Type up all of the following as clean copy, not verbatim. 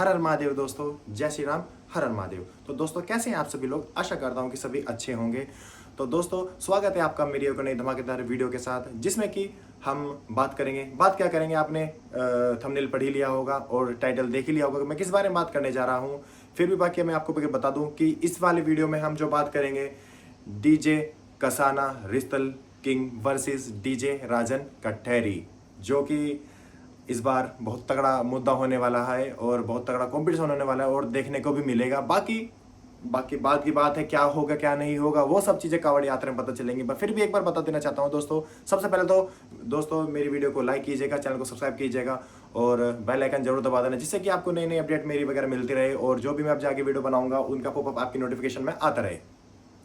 हर हर महादेव दोस्तों, जय श्री राम, हर हर महादेव। तो दोस्तों कैसे हैं आप सभी लोग? आशा करता हूं कि सभी अच्छे होंगे। तो दोस्तों स्वागत है आपका मेरी एक नई धमाकेदार वीडियो के साथ, जिसमें कि हम बात क्या करेंगे आपने थंबनेल पढ़ ही लिया होगा और टाइटल देख ही लिया होगा कि मैं किस बारे में बात करने जा रहा हूं। फिर भी बाकी मैं आपको बता दूं कि इस वाले वीडियो में हम जो बात करेंगे डीजे कसाना रिश्तल King versus DJ Rajan Katahari, जो कि इस बार बहुत तगड़ा मुद्दा होने वाला है और बहुत तगड़ा कंपटीशन होने वाला है और देखने को भी मिलेगा। बाकी बात की बात है, क्या होगा क्या नहीं होगा वो सब चीज़ें कांवड़ यात्रा में पता चलेंगी। पर फिर भी एक बार बता देना चाहता हूं दोस्तों, सबसे पहले तो दोस्तों मेरी वीडियो को लाइक कीजिएगा, चैनल को सब्सक्राइब कीजिएगा और बेल आइकन जरूर दबा देना, जिससे कि आपको नई नई अपडेट मेरी वगैरह मिलती रहे और जो भी मैं अब जाके वीडियो बनाऊंगा उनका पॉपअप आपकी नोटिफिकेशन में आता रहे,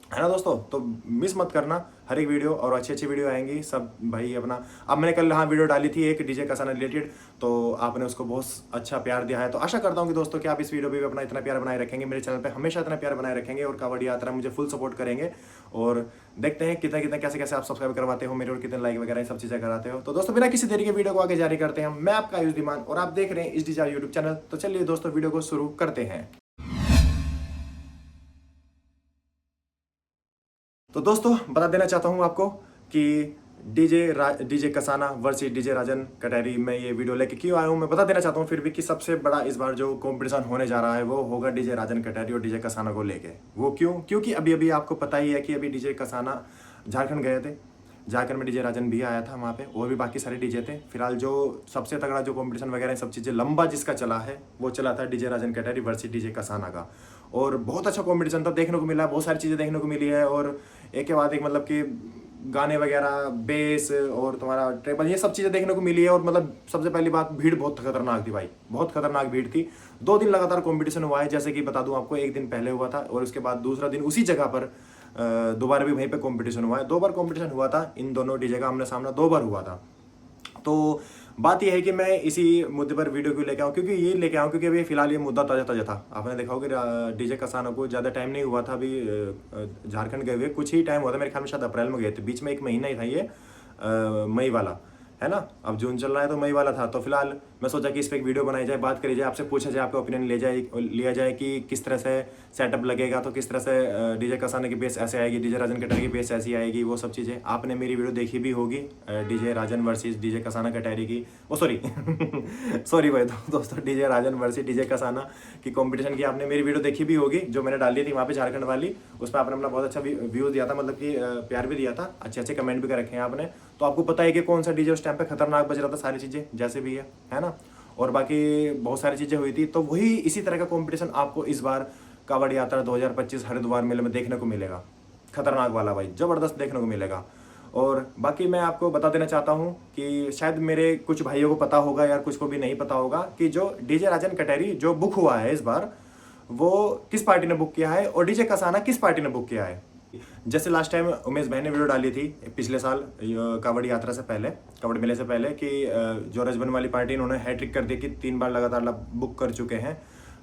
है ना दोस्तों। तो मिस मत करना, हर एक वीडियो और अच्छी अच्छी वीडियो आएंगी सब भाई अपना। अब मैंने कल वीडियो डाली थी एक डीजे कसाना रिलेटेड, तो आपने उसको बहुत अच्छा प्यार दिया है। तो आशा करता हूं कि दोस्तों कि आप इस वीडियो पे भी अपना इतना प्यार बनाए रखेंगे, मेरे चैनल पे हमेशा इतना प्यार बनाए रखेंगे और कांवड़ यात्रा मुझे फुल सपोर्ट करेंगे। और देखते हैं कितना कितना कैसे कैसे आप सब्सक्राइब करवाते हो मेरे और कितने लाइक वगैरह सब चीज़ें कराते हो। तो दोस्तों बिना किसी देरी के वीडियो को आगे जारी करते हैं। मैं आपका आयुष धीमान और आप देख रहे हैं इस डीजे यूट्यूब चैनल। तो चलिए दोस्तों वीडियो को शुरू करते हैं। तो दोस्तों बता देना चाहता हूं आपको कि DJ Kasana versus DJ Rajan Katehari में ये वीडियो लेके क्यों आया हूं, मैं बता देना चाहता हूं फिर भी कि सबसे बड़ा इस बार जो कंपटीशन होने जा रहा है वो होगा डीजे राजन कटहरी और डीजे कसाना को लेके। वो क्योंकि अभी अभी आपको पता ही है कि अभी डीजे कसाना झारखंड गए थे, झारखंड में डीजे राजन भी आया था वहाँ पे और भी बाकी सारे डीजे थे। फिलहाल जो सबसे तगड़ा जो कंपटीशन वगैरह सब चीज़ें लंबा जिसका चला है वो चला था DJ Rajan Katehari versus DJ Kasana का, और बहुत अच्छा कंपटीशन था, देखने को मिला, बहुत सारी चीज़ें देखने को मिली है। और एक के बाद एक मतलब कि गाने वगैरह, बेस और तुम्हारा ट्रेबल, ये सब चीज़ें देखने को मिली है। और मतलब सबसे पहली बात, भीड़ बहुत खतरनाक थी भाई, बहुत खतरनाक भीड़ थी। 2 दिन लगातार कंपटीशन हुआ है, जैसे कि बता दूं आपको, एक दिन पहले हुआ था और उसके बाद दूसरा दिन उसी जगह पर दोबारा भी वहीं पे कंपटीशन हुआ है। 2 बार कंपटीशन हुआ था, इन दोनों डीजे का आमने सामना 2 बार हुआ था। तो बात यह है कि मैं इसी मुद्दे पर वीडियो क्यों लेके आऊँ, क्योंकि ये लेके आऊँ क्योंकि अभी फिलहाल ये मुद्दा ताज़ा ताज़ा था। आपने देखा होगा कि डीजे कसाना को ज़्यादा टाइम नहीं हुआ था अभी झारखंड गए हुए, कुछ ही टाइम हुआ था, मेरे ख्याल में शायद अप्रैल में गए थे, बीच में 1 महीना ही था ये मई वाला, है ना। अब जून चल रहा है तो मई वाला था। तो फिलहाल मैं सोचा कि इस पर एक वीडियो बनाई जाए, बात करी जाए, आपसे पूछा जाए, आपका ओपिनियन लिया जाए कि किस तरह से सेटअप लगेगा, तो किस तरह से डीजे कसाने की बेस ऐसे आएगी, डीजे राजन कटहरी की बेस ऐसी आएगी, वो सब चीज़ें आपने मेरी वीडियो देखी भी होगी डीजे राजन वर्सेस डीजे कसाना कटहरी की। ओ सॉरी सॉरी भाई दोस्तों, डीजे राजन वर्सेस डीजे कसाना की कॉम्पिटिशन की आपने मेरी वीडियो देखी भी होगी, जो मैंने डाली थी वहाँ पे झारखंड वाली। उसमें आपने अपना बहुत अच्छा व्यूज़ दिया था, मतलब कि प्यार भी दिया था, अच्छे अच्छे कमेंट भी कर रखे हैं आपने। तो आपको पता है कि कौन सा डीजे उस टाइम पे खतरनाक बज रहा था, सारी चीज़ें जैसे भी है ना। और बाकी बहुत सारी चीज़ें हुई थी। तो वही इसी तरह का कंपटीशन आपको इस बार कांवड़ यात्रा 2025 हरिद्वार मेले में देखने को मिलेगा, खतरनाक वाला भाई, ज़बरदस्त देखने को मिलेगा। और बाकी मैं आपको बता देना चाहता हूँ कि शायद मेरे कुछ भाइयों को पता होगा या कुछ को भी नहीं पता होगा कि जो डीजे राजन कटहरी जो बुक हुआ है इस बार, वो किस पार्टी ने बुक किया है और डीजे कसाना किस पार्टी ने बुक किया है। जैसे लास्ट टाइम उमेश भाई ने वीडियो डाली थी पिछले साल कांवड़ यात्रा से पहले, कांवड़ मेले से पहले, कि जो रजबन वाली पार्टी इन्होंने हैट्रिक कर दी कि 3 बार लगातार बुक कर चुके हैं।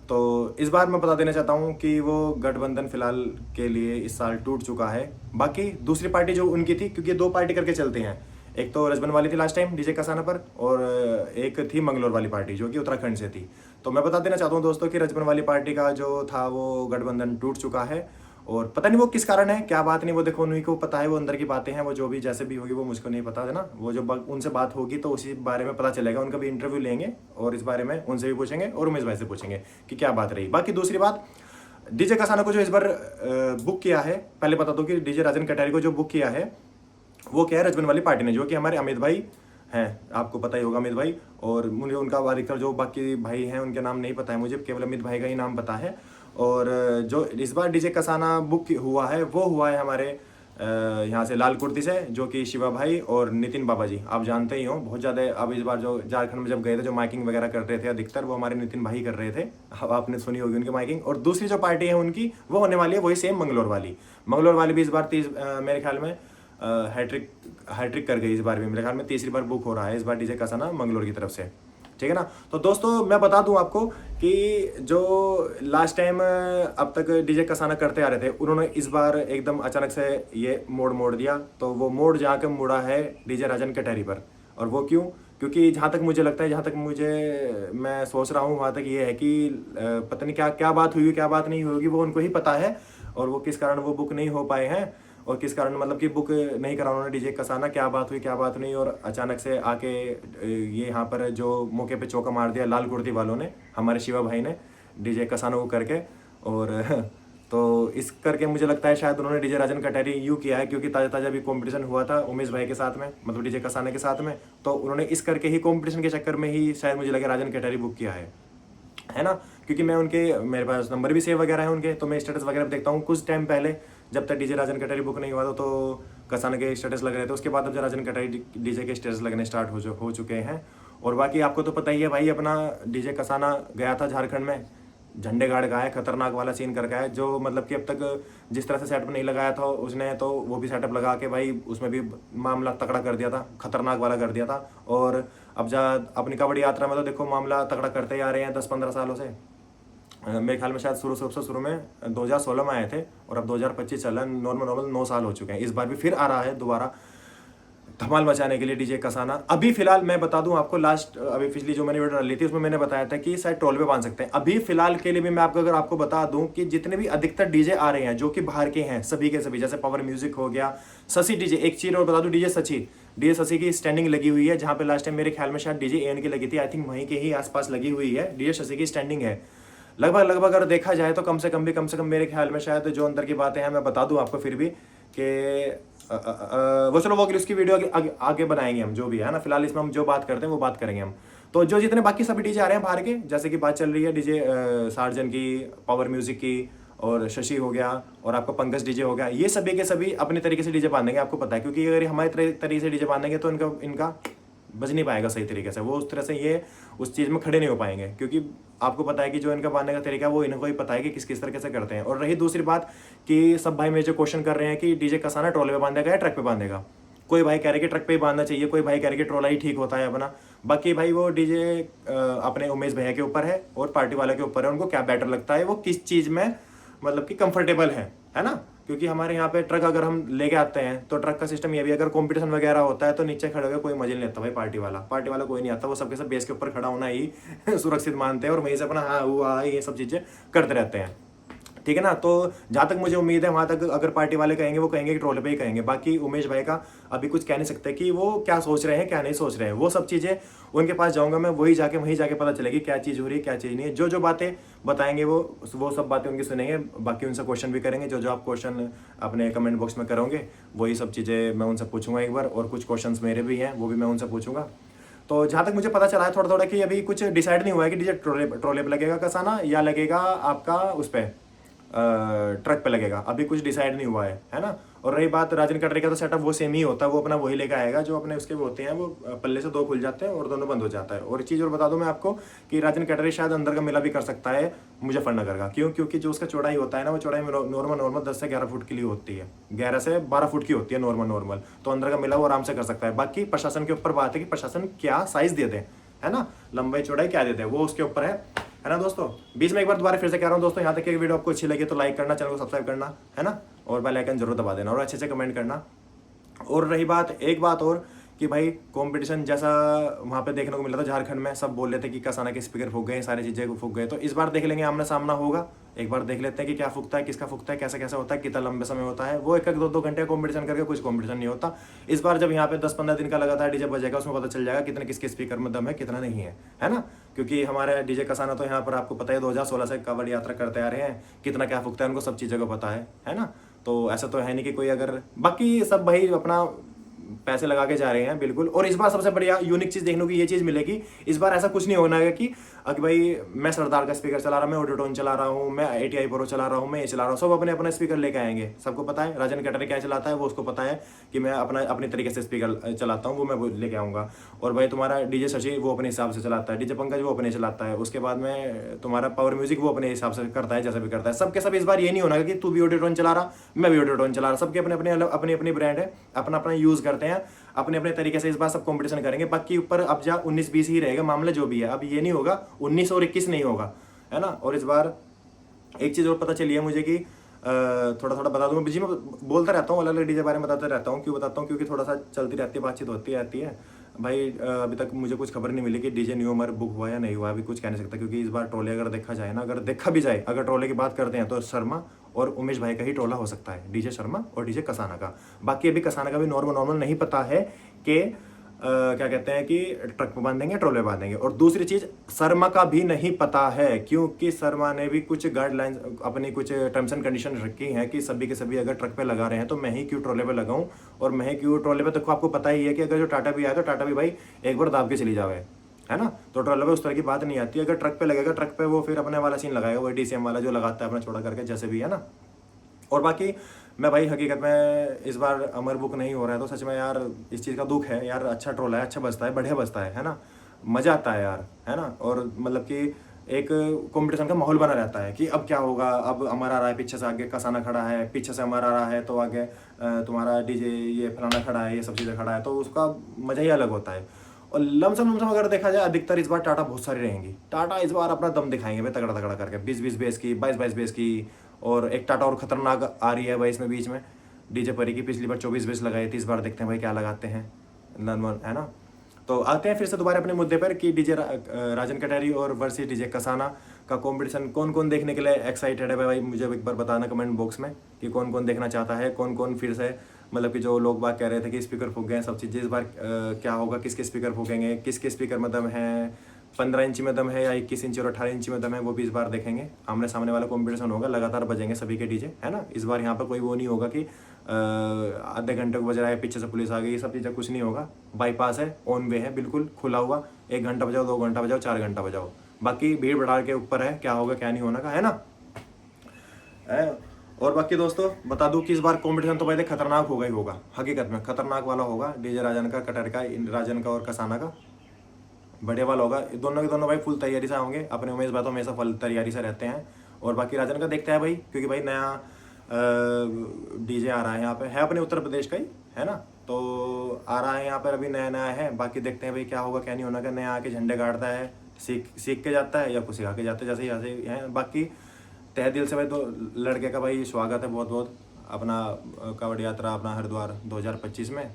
तो इस बार मैं बता देना चाहता हूं कि वो गठबंधन फिलहाल के लिए इस साल टूट चुका है। बाकी दूसरी पार्टी जो उनकी थी, क्योंकि 2 पार्टी करके चलते हैं, एक तो रजबन वाली थी लास्ट टाइम डीजे कसाना पर, और एक थी मंगलोर वाली पार्टी जो कि उत्तराखंड से थी। तो मैं बता देना चाहता हूँ दोस्तों कि रजबन वाली पार्टी का जो था वो गठबंधन टूट चुका है, और पता नहीं वो किस कारण है, क्या बात नहीं, वो देखो उन्हीं को पता है, वो अंदर की बातें हैं, वो जो भी जैसे भी होगी वो मुझको नहीं पता है ना। वो जो उनसे बात होगी तो उसी बारे में पता चलेगा, उनका भी इंटरव्यू लेंगे और इस बारे में उनसे भी पूछेंगे और उमेश भाई से पूछेंगे कि क्या बात रही। बाकी दूसरी बात, डीजे कसाना को जो इस बार बुक किया है, पहले बता दो कि डीजे राजन कटहरी को जो बुक किया है वो क्या है, रजबन वाली पार्टी ने, जो कि हमारे अमित भाई हैं, आपको पता ही होगा अमित भाई। और मुझे उनका अधिकतर जो बाकी भाई हैं उनके नाम नहीं पता है, मुझे केवल अमित भाई का ही नाम पता है। और जो इस बार डीजे कसाना बुक हुआ है वो हुआ है हमारे यहाँ से लाल कुर्ती से, जो कि शिवा भाई और नितिन बाबा जी, आप जानते ही हो बहुत ज़्यादा। अब इस बार जो झारखंड में जब गए थे, जो माइकिंग वगैरह कर रहे थे अधिकतर, वो हमारे नितिन भाई कर रहे थे, अब आपने सुनी होगी उनकी माइकिंग। और दूसरी जो पार्टी है उनकी वो होने वाली है वही सेम मंगलोर वाली भी इस बार मेरे ख्याल में हैट्रिक कर गई इस बार भी, मेरे ख्याल में तीसरी बार बुक हो रहा है इस बार डीजे कसाना मंगलोर की तरफ से, ठीक है ना। तो दोस्तों मैं बता दूं आपको कि जो लास्ट टाइम अब तक डीजे कसाना करते आ रहे थे, उन्होंने इस बार एकदम अचानक से ये मोड़ दिया। तो वो मोड़ जहाँ के मुड़ा है डीजे राजन कटहरी पर, और वो क्यों, क्योंकि जहाँ तक मुझे लगता है, जहाँ तक मैं सोच रहा हूँ, वहाँ तक ये है कि पता नहीं क्या क्या बात हुई, क्या बात नहीं होगी, वो उनको ही पता है। और वो किस कारण वो बुक नहीं हो पाए हैं, और किस कारण मतलब कि बुक नहीं करा उन्होंने डीजे कसाना, क्या बात हुई क्या बात नहीं। और अचानक से आके ये यहाँ पर जो मौके पे चौका मार दिया लाल कुर्ती वालों ने, हमारे शिवा भाई ने डीजे कसाना को करके। और तो इस करके मुझे लगता है शायद उन्होंने डीजे राजन कटहरी यूँ किया है, क्योंकि ताज़ा ताज़ा भी कंपटीशन हुआ था उमेश भाई के साथ में, मतलब डीजे कसाना के साथ में। तो उन्होंने इस करके ही कंपटीशन के चक्कर में ही शायद मुझे लगे राजन कटहरी बुक किया है ना। क्योंकि मैं उनके, मेरे पास नंबर भी सेव वगैरह है उनके, तो मैं स्टेटस वगैरह देखता हूँ। कुछ टाइम पहले जब तक डीजे राजन कटहरी बुक नहीं हुआ था तो कसाना के स्टेटस लग रहे थे, उसके बाद अब राजन कटहरी डीजे के स्टेटस लगने स्टार्ट हो चुके हैं। और बाकी आपको तो पता ही है भाई, अपना डीजे कसाना गया था झारखंड में, झंडे गाड़ का है, खतरनाक वाला सीन करके है। जो मतलब कि अब तक जिस तरह से सेटअप नहीं लगाया था उसने, तो वो भी सेटअप लगा के भाई उसमें भी मामला तगड़ा कर दिया था, खतरनाक वाला कर दिया था। और अब अपनी कबड्डी यात्रा में तो देखो मामला तगड़ा करते ही आ रहे हैं 10-15 सालों से। मेरे ख्याल में शायद शुरू में 2016 में आए थे, और अब 2025 चल रहा है, नॉर्मल 9 साल हो चुके हैं। इस बार भी फिर आ रहा है दोबारा धमाल मचाने के लिए डीजे कसाना। अभी फिलहाल मैं बता दूं आपको, लास्ट अभी पिछली जो मैंने वीडियो डाली थी उसमें मैंने बताया था कि शायद टोल पे बांध सकते हैं। अभी फिलहाल के लिए भी मैं अगर आपको बता दूं कि जितने भी अधिकतर डीजे आ रहे हैं जो कि बाहर के हैं, सभी के सभी, जैसे पावर म्यूजिक हो गया, शशि डीजे, एक चीज और बता दूं, डीजे शशि की स्टैंडिंग लगी हुई है, जहां पे लास्ट टाइम मेरे ख्याल में शायद डीजे एन की लगी थी, आई थिंक वहीं के ही आसपास लगी हुई है, डीजे शशि की स्टैंडिंग है। लगभग अगर देखा जाए तो कम से कम मेरे ख्याल में शायद जो अंदर की बातें हैं मैं बता दूं आपको फिर भी कि वो चलो वो उसकी वीडियो आगे बनाएंगे हम, जो भी है ना। फिलहाल इसमें हम जो बात करते हैं वो बात करेंगे हम। तो जो जितने बाकी सभी डीजे आ रहे हैं बाहर के, जैसे कि बात चल रही है डीजे सार्जन की, पावर म्यूजिक की, और शशि हो गया, और आपका पंकज डीजे हो गया, ये सभी के सभी अपने तरीके से डीजे बांधेंगे, आपको पता है। क्योंकि अगर हमारे तरीके से डीजे बांधेंगे तो इनका बज नहीं पाएगा सही तरीके से, वो उस तरह से ये उस चीज़ में खड़े नहीं हो पाएंगे। क्योंकि आपको पता है कि जो इनका बांधने का तरीका है वो इनको ही पता है कि किस तरीके से करते हैं। और रही दूसरी बात कि सब भाई मेरे जो क्वेश्चन कर रहे हैं कि डीजे कसाना ट्रोले पे बांधेगा या ट्रक पे बांधेगा, कोई भाई कह रहे कि ट्रक पे ही बांधना चाहिए, कोई भाई कह रहे कि ट्रोला ही ठीक होता है अपना। बाकी भाई वो डीजे अपने उमेश भैया के ऊपर है और पार्टी वाले के ऊपर है, उनको क्या बेटर लगता है, वो किस चीज़ में मतलब कि कंफर्टेबल है ना। क्योंकि हमारे यहाँ पे ट्रक अगर हम लेके आते हैं तो ट्रक का सिस्टम ये भी, अगर कंपटीशन वगैरह होता है तो नीचे खड़े होकर कोई मजे नहीं लेता भाई, पार्टी वाला कोई नहीं आता, वो सबके सब बेस के ऊपर खड़ा होना ही सुरक्षित मानते हैं और वहीं से अपना हाँ हुआ ये सब चीज़ें करते रहते हैं, ठीक है ना। तो जहाँ तक मुझे उम्मीद है वहाँ तक अगर पार्टी वाले कहेंगे वो कहेंगे कि ट्रोले पे ही कहेंगे। बाकी उमेश भाई का अभी कुछ कह नहीं सकते कि वो क्या सोच रहे हैं क्या नहीं सोच रहे हैं, वो सब चीज़ें उनके पास जाऊँगा मैं, वहीं जाके पता चलेगी क्या चीज़ हो रही है क्या चीज़ नहीं है। जो बातें बताएंगे वो सब बातें उनकी सुनेंगे, बाकी उनसे क्वेश्चन भी करेंगे। जो आप क्वेश्चन अपने कमेंट बॉक्स में करोगे वही सब चीज़ें मैं उनसे पूछूंगा एक बार, और कुछ क्वेश्चन मेरे भी हैं वो भी मैं उनसे पूछूंगा। तो जहाँ तक मुझे पता चला है थोड़ा कि अभी कुछ डिसाइड नहीं हुआ है कि डीजे ट्रोले पे लगेगा कसाना या लगेगा आपका उस पर ट्रक पे लगेगा, अभी कुछ डिसाइड नहीं हुआ है ना। और रही बात राजन कटरे का, तो सेटअप वो सेम ही होता है, वो अपना वही लेकर आएगा जो अपने उसके होते हैं, वो पल्ले से 2 खुल जाते हैं और दोनों बंद हो जाता है। और एक चीज़ और बता दूं मैं आपको कि राजन कटरे शायद अंदर का मिला भी कर सकता है मुजफ्फरनगर का, क्योंकि जो उसका चौड़ाई होता है ना, वो चौड़ाई नॉर्मल 10 से 11 फुट के लिए होती है, 11 से 12 फुट की होती है नॉर्मल। तो अंदर का मिला वो आराम से कर सकता है। बाकी प्रशासन के ऊपर बात है कि प्रशासन क्या साइज दे दे, है ना, लंबाई चौड़ाई क्या देते हैं, वो उसके ऊपर है ना दोस्तों। बीच में एक बार दोबारा फिर से कह रहा हूँ दोस्तों, यहाँ तक की वीडियो आपको अच्छी लगी तो लाइक करना, चैनल को सब्सक्राइब करना, है ना, और बेल आइकन जरूर दबा देना और अच्छे से कमेंट करना। और रही बात एक बात और कि भाई कंपटीशन जैसा वहाँ पे देखने को मिला था झारखंड में, सब बोल रहे थे कि कसाना के स्पीकर फूक गए, सारी चीज़ें फूक गए। तो इस बार देख लेंगे, आमने सामना होगा, एक बार देख लेते हैं कि क्या फूकता है, किसका फूकता है, कैसे होता है, कितना लंबे समय होता है। वो 1-2 घंटे कॉम्पिटिशन करके कुछ कॉम्पिटिशन नहीं होता। इस बार जब यहाँ पे 10-15 दिन का लगातार डीजे बजेगा, उसमें पता चल जाएगा कितने किसके स्पीकर में दम है कितना नहीं है ना। क्योंकि हमारे डीजे कसाना तो यहाँ पर आपको पता है 2016 से कबड्डी यात्रा करते आ रहे हैं, कितना क्या फूकता है उनको सब चीज़ों को पता है ना। तो ऐसा तो है नहीं कि कोई अगर, बाकी सब भाई अपना पैसे लगा के जा रहे हैं बिल्कुल। और इस बार सबसे बढ़िया यूनिक चीज़ देखने को ये चीज़ मिलेगी, इस बार ऐसा कुछ नहीं होना है कि भाई मैं सरदार का स्पीकर चला रहा हूँ, मैं ऑडियोटोन चला रहा हूँ, मैं ATI प्रो चला रहा हूँ, मैं ये चला रहा हूँ, सब अपने अपने स्पीकर लेके आएंगे। सबको पता है राजन कटरे क्या चलाता है, वो उसको पता है कि मैं अपने तरीके से स्पीकर चलाता हूँ, वो मैं लेके आऊँगा। और भाई तुम्हारा डीजे शशि वो अपने हिसाब से चलाता है, डीजे पंकज वो अपने चलाता है, उसके बाद में तुम्हारा पावर म्यूजिक वो अपने हिसाब से करता है, जैसा भी करता है। सबके सब इस बार ये नहीं होना कि तू भी ऑडियोटोन चला रहा, मैं भी ऑडियोटोन चला रहा, सबके अपनी ब्रांड है, अपना यूज़ करते हैं, अपने तरीके से इस बार सब कंपटीशन करेंगे। बाकी ऊपर अब जा 19-20 ही रहेगा मामला जो भी है, अब ये नहीं होगा 19 और 21 नहीं होगा, है ना। और इस बार एक चीज़ और पता चली है मुझे कि थोड़ा बता दूँ, मैं बोलता रहता हूँ, अलग अलग डीजे बारे में बताता रहता हूँ। क्यों बताता हूँ? क्योंकि थोड़ा सा चलती रहती है, बातचीत होती रहती है। भाई अभी तक मुझे कुछ खबर नहीं मिली कि डीजे न्यू अमर बुक हुआ या नहीं हुआ, अभी कुछ कह नहीं सकता, क्योंकि इस बार ट्रोले अगर देखा जाए ना, अगर देखा भी जाए, अगर ट्रोले की बात करते हैं तो शर्मा और उमेश भाई का ही ट्रोला हो सकता है, डीजे शर्मा और डीजे कसाना का। बाकी अभी कसाना का भी नॉर्मल नहीं पता है कि क्या कहते हैं कि ट्रक पे बांधेंगे, ट्रोले बांधेंगे। और दूसरी चीज, शर्मा का भी नहीं पता है, क्योंकि शर्मा ने भी कुछ गाइडलाइंस, अपनी कुछ टर्म्स एंड कंडीशन रखी हैं कि सभी के सभी अगर ट्रक पे लगा रहे हैं तो मैं ही क्यों ट्रोले पे लगाऊं, और मैं ही क्यों ट्रोले पे। देखो आपको पता ही है कि अगर जो टाटा भी आया तो टाटा भी भाई एक बार दाब के चली जावे, है ना। तो ट्रोले पे उस तरह की बात नहीं आती। अगर ट्रक पे लगेगा, ट्रक पे वो फिर अपने वाला सीन लगाएगा, वो डीसीएम वाला जो लगाता है अपना छोड़ा करके, जैसे भी है ना। और बाकी मैं भाई हकीकत में इस बार अमर बुक नहीं हो रहा है तो सच में यार इस चीज़ का दुख है यार। अच्छा ट्रोल है, अच्छा बजता है, बढ़िया बजता है ना, मज़ा आता है यार, है ना। और मतलब कि एक कंपटीशन का माहौल बना रहता है कि अब क्या होगा, अब अमर आ रहा है, पीछे से आगे कसाना खड़ा है, पीछे से अमर आ रहा है तो आगे तुम्हारा डीजे ये फलाना खड़ा है, ये सब चीज़ें खड़ा है, तो उसका मज़ा ही अलग होता है। और लमसम अगर देखा जाए, अधिकतर इस बार टाटा बहुत सारी रहेंगी। टाटा इस बार अपना दम दिखाएंगे भाई, तगड़ा तगड़ा करके 20-20 बेस की, 22-22 बेस की। और एक टाटा और खतरनाक आ रही है भाई इसमें बीच में, डीजे परी की। पिछली बार 24 बेस लगाई थी, इस बार देखते हैं भाई क्या लगाते हैं, नॉर्मल है ना। तो आते हैं फिर से दोबारा अपने मुद्दे पर कि डीजे राजन कटहरी और वर्सेस डीजे कसाना का कंपटीशन कौन कौन देखने के लिए एक्साइटेड है भाई। मुझे एक बार बताना कमेंट बॉक्स में कि कौन कौन देखना चाहता है, कौन कौन फिर से, मतलब कि जो लोग बात कह रहे थे कि स्पीकर फूक गए, सब चीज़ें इस बार क्या होगा, किसके स्पीकर फूकेंगे, किसके स्पीकर में दम है, 15 इंच में दम है या 21 इंच और 18 इंच में दम है, वो भी इस बार देखेंगे। आमने सामने वाला कंपटीशन होगा, लगातार बजेंगे सभी के डीजे, है ना। इस बार यहाँ पर कोई वो नहीं होगा कि आधे घंटे को बज रहा है, पीछे से पुलिस आ गई, ये सब चीज़ें कुछ नहीं होगा। बाईपास है, ऑन वे है, बिल्कुल खुला हुआ। 1 घंटा बजाओ, 2 घंटा बजाओ, 4 घंटा बजाओ, बाकी भीड़ भड़ाड़ के ऊपर है क्या होगा क्या नहीं होना का, है ना। और बाकी दोस्तों बता दूं कि इस बार कंपटीशन तो पहले खतरनाक होगा ही होगा, हकीकत में खतरनाक वाला होगा। डीजे राजन का, कटर का, राजन का और कसाना का बढ़िया वाला होगा। दोनों के दोनों भाई फुल तैयारी से होंगे, अपने उमेश भाई तो हमेशा फुल तैयारी से रहते हैं। और बाकी राजन का देखते हैं भाई, क्योंकि भाई नया डीजे आ रहा है यहाँ पे, है अपने उत्तर प्रदेश का ही, है ना। तो आ रहा है यहाँ पर, अभी नया नया है। बाकी देखते हैं भाई क्या होगा क्या नहीं होना का। नया आके झंडे गाड़ता है, सीख के जाता है या कुछ सिखा के जाता है, जैसे यहाँ से है। बाकी तहे दिल से भाई तो लड़के का भाई स्वागत है बहुत बहुत, अपना कांवड़ यात्रा अपना हरिद्वार 2025 में।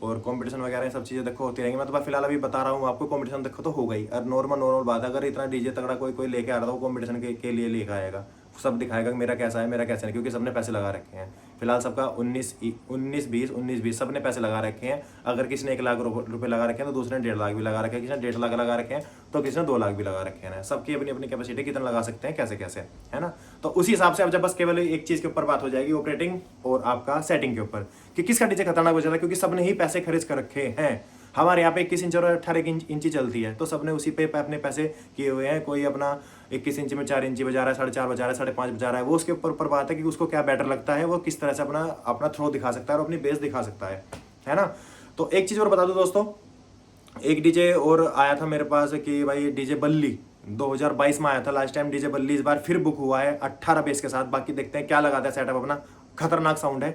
और कंपटीशन वगैरह सब चीज़ें देखो होती रहेंगी। मैं तो फिलहाल अभी बता रहा हूँ आपको, कंपटीशन देखो तो होगा ही। और नॉर्मल बात है, अगर इतना डीजे तगड़ा कोई लेके आ रहा था, वो कंपटीशन के लिए लेकर आएगा, सब दिखाएगा कि मेरा कैसा है मेरा कैसा नहीं, क्योंकि सबने पैसे लगा रखे हैं। फिलहाल सबका 19-20 सबने पैसे लगा रखे हैं। अगर किसी ने 1 लाख रुपए लगा रखे हैं तो दूसरे ने 1.5 लाख भी लगा रखे हैं, किसी ने 1.5 लाख लगा रखे हैं तो किसी ने 2 लाख भी लगा रखे हैं। सबकी अपनी अपनी कैपेसिटी, कितना लगा सकते हैं कैसे कैसे, है ना। तो उसी हिसाब से अब जब बस केवल एक चीज़ के ऊपर बात हो जाएगी, ऑपरेटिंग और आपका सेटिंग के ऊपर, कि किसका डीजे खतरनाक हो जाता है, क्योंकि सबने ही पैसे खर्च कर रखे हैं। हमारे यहाँ पे 21 इंच और 18 इंची चलती है, तो सबने उसी पे अपने पैसे किए हुए हैं। कोई अपना 21 इंच में 4 इंची बजा रहा है, 4.5 बजा रहा है, 5.5 बजा रहा है। वो उसके ऊपर बात है कि उसको क्या बेटर लगता है, वो किस तरह से अपना थ्रो दिखा सकता है और अपनी बेस दिखा सकता है ना। तो एक चीज़ और बता दूं दोस्तों, एक डीजे और आया था मेरे पास कि भाई डीजे बल्ली 2022 में आया था लास्ट टाइम। डीजे बल्ली इस बार फिर बुक हुआ है 18 बेस के साथ। बाकी देखते हैं क्या लगाता है सेटअप अपना, खतरनाक साउंड है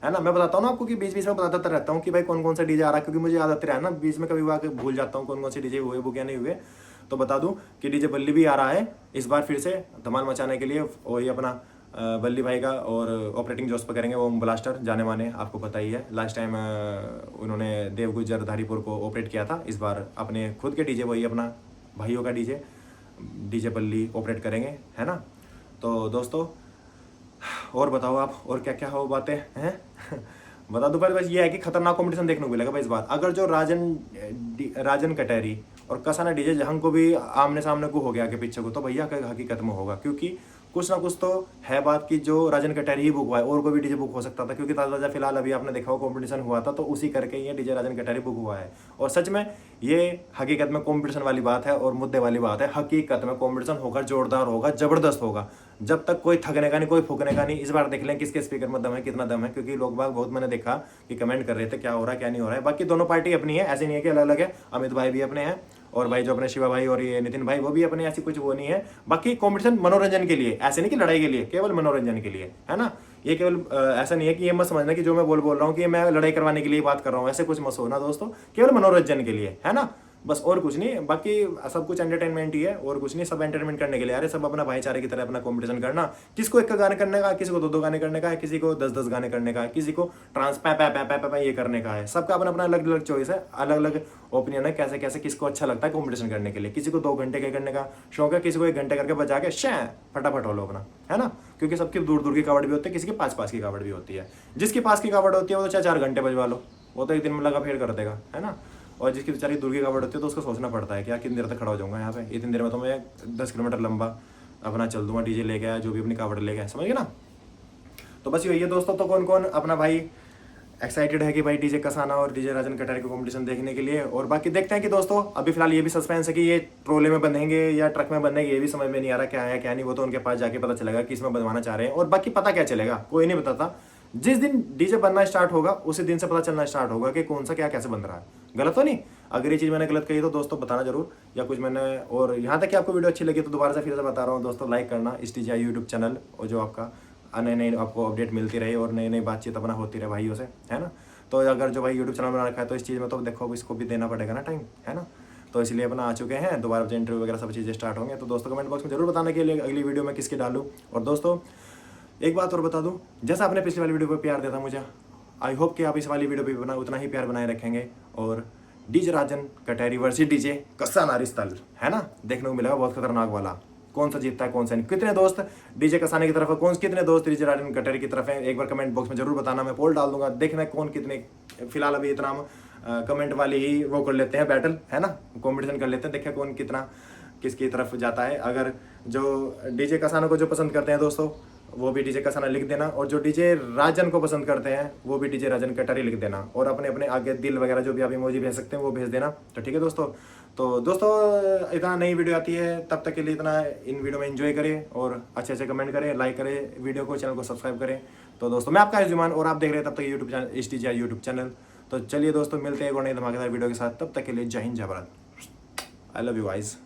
ना। मैं बताता हूँ ना आपको कि बीच बीच में बताता रहता हूँ कि भाई कौन कौन सा डीजे आ रहा है, क्योंकि मुझे याद आते रहा है ना, बीच में कभी आके भूल जाता हूँ कौन कौन से डीजे हुए बुक या नहीं हुए। तो बता दूं कि डीजे बल्ली भी आ रहा है इस बार फिर से धमाल मचाने के लिए। वही अपना बल्ली भाई का और ऑपरेटिंग जोश पर करेंगे वो ब्लास्टर, जाने माने, आपको पता ही है। लास्ट टाइम उन्होंने देवगुजर धारीपुर को ऑपरेट किया था, इस बार अपने खुद के डीजे, वही अपना भाइयों का डीजे बल्ली ऑपरेट करेंगे, है ना। तो दोस्तों और बताओ आप, और क्या क्या हो बातें हैं बता दो। पर बस ये है कि खतरनाक कंपटीशन देखने को मिलेगा भाई इस बार। अगर जो राजन कटहरी और कसाना डीजे जहां को भी आमने सामने को हो गया आगे पीछे को, तो भैया हकीकत में होगा, क्योंकि कुछ ना कुछ तो है बात की जो राजन कटहरी ही बुक हुआ है, और कोई भी डीजे बुक हो सकता था, क्योंकि ताजा फिलहाल अभी आपने देखा हुआ कंपटीशन हुआ था, तो उसी करके ये डीजे राजन कटहरी बुक हुआ है। और सच में ये हकीकत में कंपटीशन वाली बात है और मुद्दे वाली बात है। हकीकत में कंपटीशन होगा, जोरदार होगा, जबरदस्त होगा। जब तक कोई थकने का नहीं, कोई फूकने का नहीं। इस बार देख लें किसके स्पीकर में दम है, कितना दम है, क्योंकि लोग बाग बहुत मैंने देखा कि कमेंट कर रहे थे क्या हो रहा है क्या नहीं हो रहा है। बाकी दोनों पार्टी अपनी है, ऐसे नहीं है कि अलग अलग है। अमित भाई भी अपने हैं, और भाई जो अपने शिवा भाई और ये नितिन भाई वो भी अपने, ऐसी कुछ वो नहीं है। बाकी कंपटीशन मनोरंजन के लिए, ऐसे नहीं कि लड़ाई के लिए, केवल मनोरंजन के लिए, है ना। ये केवल ऐसा नहीं है कि ये मत समझना कि जो मैं बोल रहा हूँ कि मैं लड़ाई करवाने के लिए बात कर रहा हूँ, ऐसे कुछ मत सोचना दोस्तों, केवल मनोरंजन के लिए, है ना। बस और कुछ नहीं, बाकी सब कुछ एंटरटेनमेंट ही है और कुछ नहीं, सब एंटरटेनमेंट करने के लिए आ रहे, सब अपना भाईचारे की तरह अपना कंपटीशन करना। किसको एक गाने करने का है, किसी को दो गाने करने का है, किसी को 10 गाने करने का है, किसी को ट्रांस पै पै पै पै पै पै ये करने का है। सबका अपना अपना अलग अलग चॉइस है, अलग अलग ओपिनियन है कैसे कैसे किसको अच्छा लगता है कंपटीशन करने के लिए। किसी को 2 घंटे के करने का शौक है, किसी को 1 घंटे करके बजा के फटाफट हो लो अपना, है ना। क्योंकि सबकी दूर दूर की कावड़ भी होती है, किसी के पास की कावड़ भी होती है। जिसके पास की कावड़ होती है वो तो चाहे 4 घंटे बजवा लो, वो तो एक दिन में लगा फेर कर देगा, है ना। और जिसकी बेचारी दूर की कावड़ होती है तो उसको सोचना पड़ता है कि यार कितनी देर तक खड़ा हो जाऊंगा यहाँ पे, इतनी देर में तो मैं 10 किलोमीटर लंबा अपना चल दूंगा, डीजे लेके आया, जो भी अपनी कावड़ लेके आया, समझ गए ना। तो बस यही है दोस्तों। तो कौन कौन अपना भाई एक्साइटेड है कि भाई डीजे कसाना और डीजे राजन कटारी को कंपटीशन देखने के लिए। और बाकी देखते हैं कि दोस्तों अभी फिलहाल ये भी सस्पेंस है कि ये ट्रोले में बंधेंगे या ट्रक में बंधेंगे, ये भी समझ में नहीं आ रहा क्या है क्या नहीं। वो तो उनके पास जाके पता चलेगा कि इसमें बनवाना चाह रहे हैं, और बाकी पता क्या चलेगा कोई नहीं बताता। जिस दिन डीजे बनना स्टार्ट होगा उसी दिन से पता चलना स्टार्ट होगा कि कौन सा क्या कैसे बन रहा है। गलत तो नहीं? अगर ये चीज़ मैंने गलत कही तो दोस्तों बताना जरूर, या कुछ मैंने, और यहाँ तक कि आपको वीडियो अच्छी लगी तो दोबारा से फिर से बता रहा हूँ दोस्तों, लाइक करना इस TGI यूट्यूब चैनल, और जो आपका नई नई आपको अपडेट मिलती रहे और नई नई बातचीत अपना होती रहे भाइयों से, है ना। तो अगर जो भाई यूट्यूब चैनल बना रखा है तो इस चीज़ में तो देखो इसको भी देना पड़ेगा ना टाइम, है ना। तो इसलिए अपना आ चुके हैं, दोबारा जो इंटरव्यू वगैरह सब चीज़ें स्टार्ट होंगे। तो दोस्तों कमेंट बॉक्स में जरूर बताने के लिए अगली वीडियो में किसकी डालूँ। और दोस्तों एक बात और बता दूं, जैसा आपने पिछली वाली वीडियो पर प्यार दिया था मुझे, आई होप कि आप इस वाली वीडियो पे भी उतना ही प्यार बनाए रखेंगे। और DJ Rajan Katehari versus DJ Kasana रिश्तल, है ना, देखने को मिलेगा बहुत खतरनाक वाला। कौन सा जीतता है कौन सा नहीं, कितने दोस्त डीजे कसाने की तरफ है, कितने दोस्त डीजे राजन कटहरी की तरफ है, एक बार कमेंट बॉक्स में जरूर बताना। मैं पोल डाल दूंगा, देखना कौन कितने। फिलहाल अभी इतना हम कमेंट वाली ही वो कर लेते हैं, बैटल, है ना, कॉम्पिटिशन कर लेते हैं, देखिए कौन कितना किसकी तरफ जाता है। अगर जो डीजे कसाना को जो पसंद करते हैं दोस्तों वो भी डीजे कसाना लिख देना, और जो डीजे राजन को पसंद करते हैं वो भी डीजे राजन कटारी लिख देना, और अपने अपने आगे दिल वगैरह जो भी आप इमोजी भेज सकते हैं वो भेज देना। तो ठीक है दोस्तों। तो दोस्तों इतना नई वीडियो आती है तब तक के लिए इतना इन वीडियो में एंजॉय करें और अच्छे अच्छे कमेंट करें, लाइक करें वीडियो को, चैनल को सब्सक्राइब करें। तो दोस्तों मैं आपका जुमान, और आप देख रहे हैं तब तक YouTube channel TGI YouTube channel. तो चलिए दोस्तों मिलते हैं एक और नई धमाकेदार वीडियो के साथ, तब तक के लिए जय हिंद जय Bharat. I love you guys.